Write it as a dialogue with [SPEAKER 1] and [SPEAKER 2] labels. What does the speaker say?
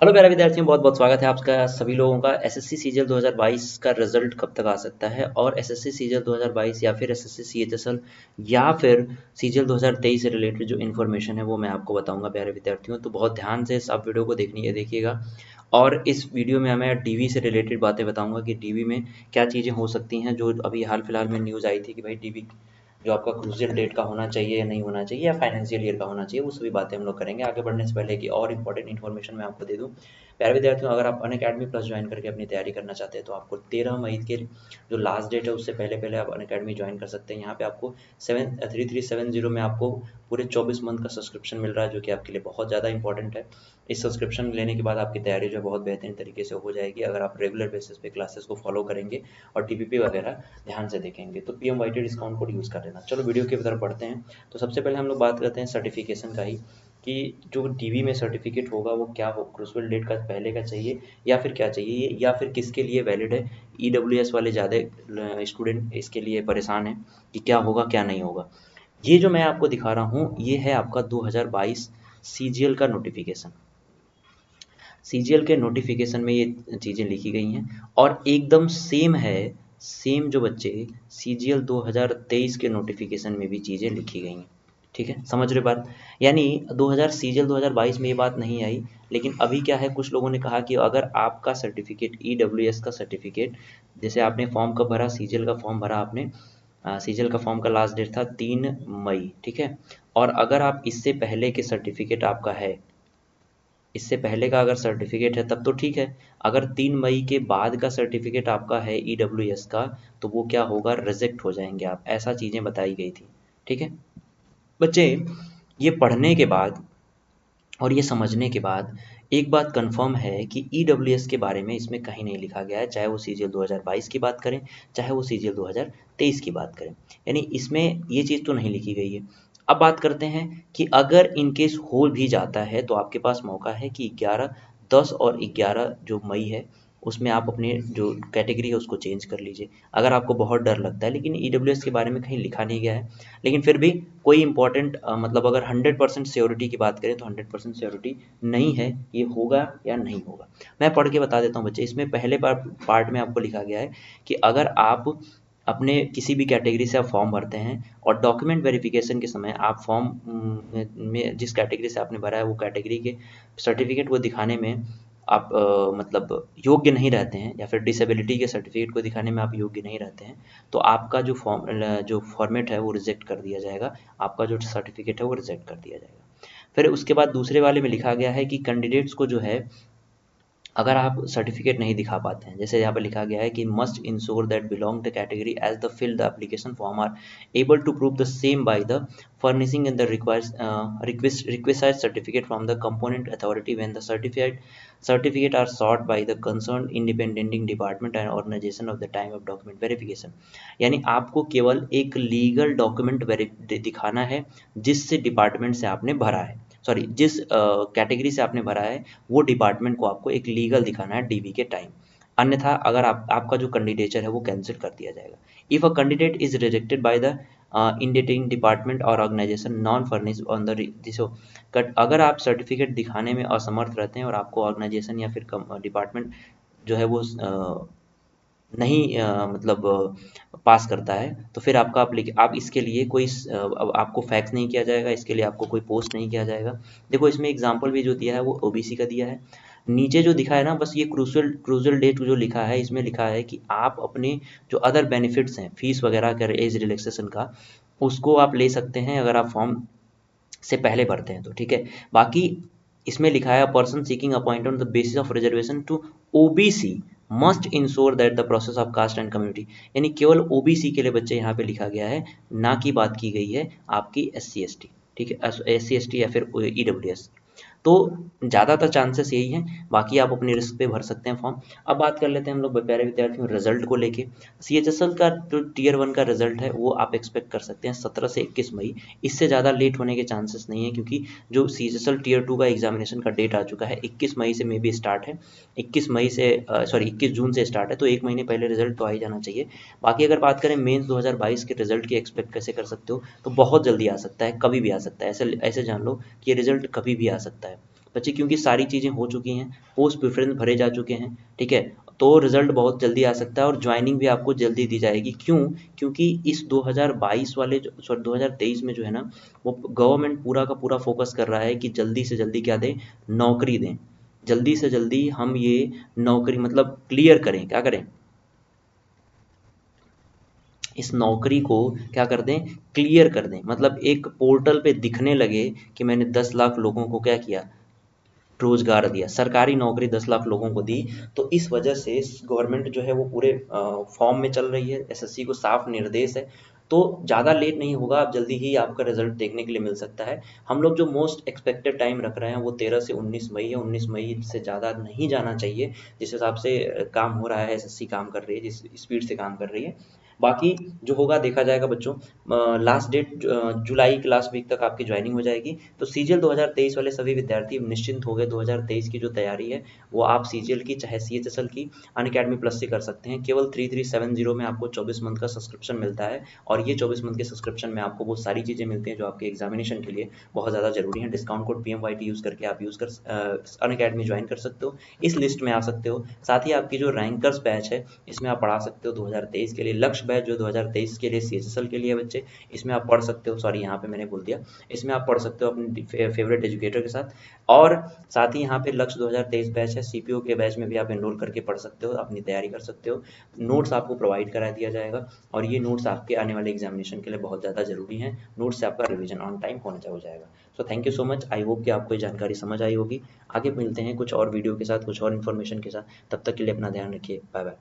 [SPEAKER 1] Hello प्यारे विद्यार्थियों, बहुत बहुत स्वागत है आपका सभी लोगों का। एसएससी सीजीएल 2022 का रिजल्ट कब तक आ सकता है और एसएससी सीजीएल 2022 या फिर एसएससी सीएचएसएल या फिर सीजीएल 2023 से रिलेटेड जो इन्फॉर्मेशन है वो मैं आपको बताऊंगा प्यारे विद्यार्थियों। तो बहुत ध्यान से इस आप वीडियो को देखिएगा और इस वीडियो में मैं डीवी से रिलेटेड बातें बताऊंगा कि डीवी में क्या चीज़ें हो सकती हैं। जो अभी हाल फिलहाल में न्यूज़ आई थी कि भाई डीवी जो आपका क्रूशियल डेट का होना चाहिए या नहीं होना चाहिए या फाइनेंशियल ईयर का होना चाहिए, वो सभी बातें हम लोग करेंगे। आगे बढ़ने से पहले की और इंपॉर्टेंट इन्फॉर्मेशन मैं आपको दे दूं प्यारे विद्यार्थियों, अगर आप अनअकैडमी प्लस ज्वाइन करके अपनी तैयारी करना चाहते हैं तो आपको 13 मई के जो लास्ट डेट है उससे पहले पहले आप अनअकैडमी ज्वाइन कर सकते हैं। यहाँ पे आपको 3370 में आपको पूरे 24 मंथ का सब्सक्रिप्शन मिल रहा है, जो कि आपके लिए बहुत ज़्यादा इंपॉर्टेंट है। इस सब्सक्रिप्शन लेने के बाद आपकी तैयारी जो है बहुत बेहतरीन तरीके से हो जाएगी अगर आप रेगुलर बेसिस पे क्लासेस को फॉलो करेंगे और टीपीपी वगैरह ध्यान से देखेंगे। तो पीएमवाईटी डिस्काउंट कोड यूज़ कर लेना। चलो वीडियो की तरफ बढ़ते हैं। तो सबसे पहले हम लोग बात करते हैं सर्टिफिकेशन का ही, कि जो डीवी में सर्टिफिकेट होगा वो क्या हो, क्रूशियल डेट का पहले का चाहिए या फिर क्या चाहिए या फिर किसके लिए वैलिड है। ईडब्ल्यूएस वाले ज़्यादा स्टूडेंट इसके लिए परेशान हैं कि क्या होगा क्या नहीं होगा। ये जो मैं आपको दिखा रहा हूँ ये है आपका 2022 सीजीएल का नोटिफिकेशन। सीजीएल के नोटिफिकेशन में ये चीज़ें लिखी गई हैं और एकदम सेम है, सेम जो बच्चे सीजीएल 2023 के नोटिफिकेशन में भी चीज़ें लिखी गई हैं। ठीक है, समझ रहे बात। यानी 2000 सीजीएल 2022 में ये बात नहीं आई, लेकिन अभी क्या है, कुछ लोगों ने कहा कि अगर आपका सर्टिफिकेट ईडब्ल्यूएस का सर्टिफिकेट, जैसे आपने फॉर्म कब भरा, सीजीएल का फॉर्म भरा आपने, सीजीएल का फॉर्म का लास्ट डेट था 3 मई, ठीक है। और अगर आप इससे पहले के सर्टिफिकेट आपका है, इससे पहले का अगर सर्टिफिकेट है तब तो ठीक है। अगर 3 मई के बाद का सर्टिफिकेट आपका है ईडब्ल्यूएस का, तो वो क्या होगा, रिजेक्ट हो जाएंगे आप, ऐसा चीज़ें बताई गई थी। ठीक है बच्चे, ये पढ़ने के बाद और ये समझने के बाद एक बात कंफर्म है कि ईडब्ल्यूएस के बारे में इसमें कहीं नहीं लिखा गया है, चाहे वो सीजीएल 2022 की बात करें चाहे वो सीजीएल 2023 की बात करें। यानी इसमें ये चीज़ तो नहीं लिखी गई है। अब बात करते हैं कि अगर इनकेस हो भी जाता है तो आपके पास मौका है कि 11, 10 और 11 जो मई है उसमें आप अपने जो कैटेगरी है उसको चेंज कर लीजिए, अगर आपको बहुत डर लगता है। लेकिन ईडब्ल्यूएस के बारे में कहीं लिखा नहीं गया है, लेकिन फिर भी कोई इंपॉर्टेंट मतलब अगर 100% श्योरिटी की बात करें तो 100% श्योरिटी नहीं है ये होगा या नहीं होगा। मैं पढ़ के बता देता हूँ बच्चे। इसमें पहले पार्ट में आपको लिखा गया है कि अगर आप अपने किसी भी कैटेगरी से आप फॉर्म भरते हैं और डॉक्यूमेंट वेरिफिकेशन के समय आप फॉर्म में जिस कैटेगरी से आपने भरा है वो कैटेगरी के सर्टिफिकेट को दिखाने में आप मतलब योग्य नहीं रहते हैं, या फिर डिसेबिलिटी के सर्टिफिकेट को दिखाने में आप योग्य नहीं रहते हैं, तो आपका जो फॉर्मेट है वो रिजेक्ट कर दिया जाएगा, आपका जो सर्टिफिकेट है वो रिजेक्ट कर दिया जाएगा। फिर उसके बाद दूसरे वाले में लिखा गया है कि कैंडिडेट्स को जो है, अगर आप सर्टिफिकेट नहीं दिखा पाते हैं, जैसे यहाँ पर लिखा गया है कि must ensure that belong the category as the fill the application form are able to prove the same by the furnishing in the requisite certificate from the component authority when the certificate are sought by the concerned independent department and organization of the time of document verification। यानी आपको केवल एक legal document दिखाना है जिससे department से आपने भरा है, सॉरी जिस कैटेगरी से आपने भरा है वो डिपार्टमेंट को आपको एक लीगल दिखाना है डीवी के टाइम। अन्यथा अगर आपका जो कैंडिडेचर है वो कैंसिल कर दिया जाएगा। If a candidate is rejected by the Indian department or organisation non furnish on the दिसो कट, अगर आप सर्टिफिकेट दिखाने में असमर्थ रहते हैं और आपको ऑर्गेनाइजेशन या फिर डिपार्टमेंट जो है वो नहीं मतलब पास करता है, तो फिर आपका आप इसके लिए कोई आपको फैक्स नहीं किया जाएगा, इसके लिए आपको कोई पोस्ट नहीं किया जाएगा। देखो इसमें एग्जांपल भी जो दिया है वो ओबीसी का दिया है। नीचे जो दिखा है ना, बस ये क्रूशियल डेट जो लिखा है, इसमें लिखा है कि आप अपने जो अदर बेनिफिट्स हैं, फीस वगैरह का, एज रिलैक्सेशन का, उसको आप ले सकते हैं अगर आप फॉर्म से पहले भरते हैं तो, ठीक है। बाकी इसमें लिखा है person seeking appoint on the basis of reservation to OBC must ensure that the process of caste and community. यानी केवल ओबीसी के लिए बच्चे यहाँ पे लिखा गया है, ना कि बात की गई है आपकी एससी एसटी, ठीक है, एससी एसटी या फिर ईडब्ल्यूएस। तो ज़्यादातर चांसेस यही हैं, बाकी आप अपने रिस्क पे भर सकते हैं फॉर्म। अब बात कर लेते हैं हम लोग प्यारे विद्यार्थियों रिजल्ट को लेके। सीएचएसएल का जो टीयर 1 का रिजल्ट है वो आप एक्सपेक्ट कर सकते हैं 17 से 21 मई। इससे ज़्यादा लेट होने के चांसेस नहीं है, क्योंकि जो सीएचएसएल टीयर 2 का एग्जामिनेशन का डेट आ चुका है 21 मई से मे बी स्टार्ट है, 21 मई से सॉरी 21 जून से स्टार्ट है, तो एक महीने पहले रिजल्ट तो आ ही जाना चाहिए। बाकी अगर बात करें मेंस 2022 के रिजल्ट की एक्सपेक्ट कैसे कर सकते हो, तो बहुत जल्दी आ सकता है, कभी भी आ सकता है, ऐसे ऐसे जान लो कि ये रिजल्ट कभी भी आ सकता है। बच्चे, क्योंकि सारी चीज़ें हो चुकी हैं, पोस्ट प्रेफरेंस भरे जा चुके हैं, ठीक है, तो रिजल्ट बहुत जल्दी आ सकता है और ज्वाइनिंग भी आपको जल्दी दी जाएगी। क्यों? क्योंकि इस 2022 वाले जो सॉरी 2023 में जो है ना, वो गवर्नमेंट पूरा का पूरा फोकस कर रहा है कि जल्दी से जल्दी क्या दें, नौकरी दें, जल्दी से जल्दी हम ये नौकरी मतलब क्लियर करें, क्या करें, इस नौकरी को क्या कर दें, क्लियर कर दें, मतलब एक पोर्टल पे दिखने लगे कि मैंने 10 लाख लोगों को क्या किया, रोजगार दिया, सरकारी नौकरी 10 लाख लोगों को दी। तो इस वजह से गवर्नमेंट जो है वो पूरे फॉर्म में चल रही है, एसएससी को साफ निर्देश है। तो ज़्यादा लेट नहीं होगा, आप जल्दी ही आपका रिजल्ट देखने के लिए मिल सकता है। हम लोग जो मोस्ट एक्सपेक्टेड टाइम रख रहे हैं वो 13 से 19 मई है, 19 मई से ज़्यादा नहीं जाना चाहिए, जिस हिसाब से काम हो रहा है, एसएससी काम कर रही है, जिस स्पीड से काम कर रही है। बाकी जो होगा देखा जाएगा बच्चों। लास्ट डेट जुलाई के लास्ट वीक तक आपकी ज्वाइनिंग हो जाएगी। तो सीजीएल 2023 वाले सभी विद्यार्थी निश्चिंत हो गए, 2023 की जो तैयारी है वो आप सीजीएल की चाहे सीएचएसएल की अनअकैडमी प्लस से कर सकते हैं। केवल 3370 में आपको 24 मंथ का सब्सक्रिप्शन मिलता है, और ये 24 मंथ के सब्सक्रिप्शन में आपको वो सारी चीज़ें मिलती हैं जो आपके एग्जामिनेशन के लिए बहुत ज़्यादा जरूरी है। डिस्काउंट कोड PMYT यूज़ करके आप अनअकैडमी ज्वाइन कर सकते हो, इस लिस्ट में आ सकते हो। साथ ही आपकी जो रैंकर्स बैच है इसमें आप पढ़ा सकते हो 2023 के लिए, लक्ष्य बैच जो 2023 के लिए सीएचएसएल के लिए बच्चे, इसमें आप पढ़ सकते हो, सॉरी यहाँ पे मैंने बोल दिया, इसमें आप पढ़ सकते हो अपने फेवरेट एजुकेटर के साथ। और साथ ही यहाँ पे लक्ष्य 2023 बैच है, सीपीओ के बैच में भी आप एनरोल करके पढ़ सकते हो, अपनी तैयारी कर सकते हो। नोट्स आपको प्रोवाइड करा दिया जाएगा, और ये नोट्स आपके आने वाले एग्जामिनेशन के लिए बहुत ज़्यादा जरूरी हैं। नोट्स से आपका रिवीजन ऑन टाइम होना हो जाएगा। So thank you so much, I hope कि आपको ये जानकारी समझ आई होगी। आगे मिलते हैं कुछ और वीडियो के साथ, कुछ और इन्फॉर्मेशन के साथ, तब तक के लिए अपना ध्यान रखिए, बाय बाय।